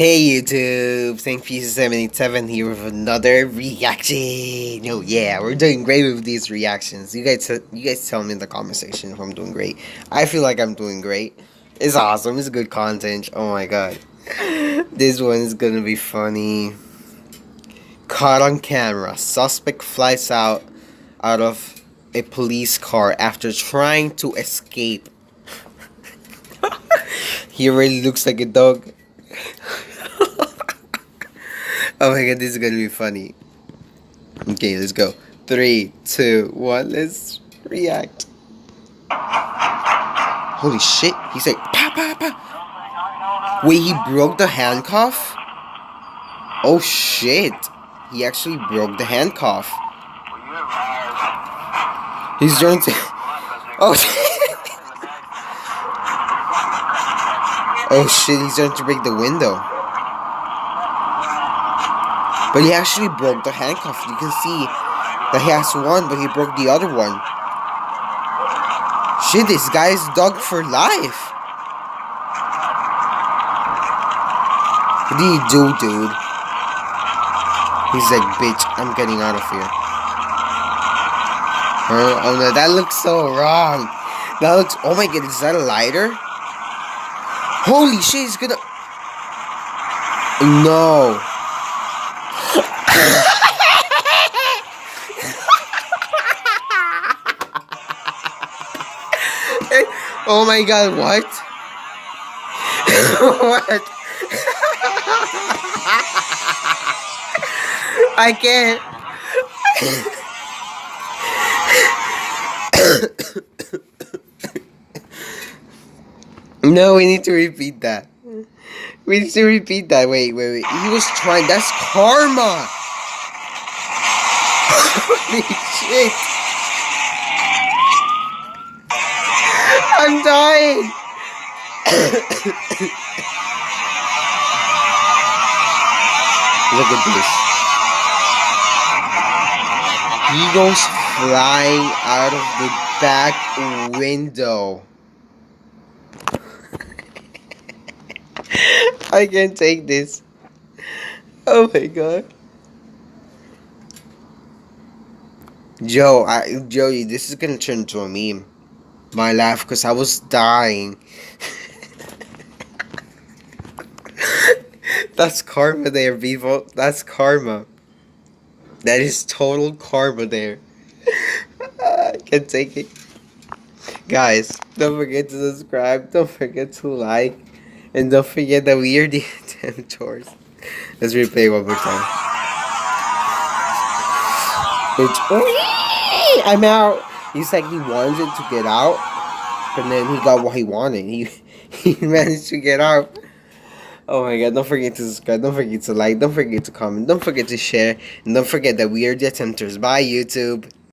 Hey YouTube, Thank Pieces77 here with another reaction. Oh yeah, we're doing great with these reactions. You guys tell me in the comment section if I'm doing great. I feel like I'm doing great. It's awesome. It's good content. Oh my god, this one is gonna be funny. Caught on camera, suspect flies out of a police car after trying to escape. He really looks like a dog. Oh my god, this is gonna be funny. Okay, let's go. 3, 2, 1, let's react. Holy shit, he's like, pa pa pa. Wait, he broke the handcuff? Oh shit, he actually broke the handcuff. He's trying to. Oh oh shit, he's trying to break the window. But he actually broke the handcuff. You can see that he has one, but he broke the other one. Shit, this guy is dog for life. What do you do, dude? He's like, bitch, I'm getting out of here. Huh? Oh no, that looks so wrong. That looks, oh my god, is that a lighter? Holy shit, he's gonna... No. Oh my god, what? What? I can't. No, we need to repeat that. We need to repeat that. Wait. He was trying. That's karma. Holy shit. I'm dying. Look at this. He goes flying out of the back window. I can't take this. Oh my god. Joey, this is gonna turn into a meme. My laugh, because I was dying. That's karma there, people. That's karma. That is total karma there. I can't take it. Guys, don't forget to subscribe. Don't forget to like. And don't forget that we are the attemptors. Let's replay one more time. I'm out. He's like, he wanted to get out, but then he got what he wanted. He managed to get out. Oh my god, don't forget to subscribe, don't forget to like, don't forget to comment, don't forget to share, and don't forget that we are the attempters. Bye, YouTube.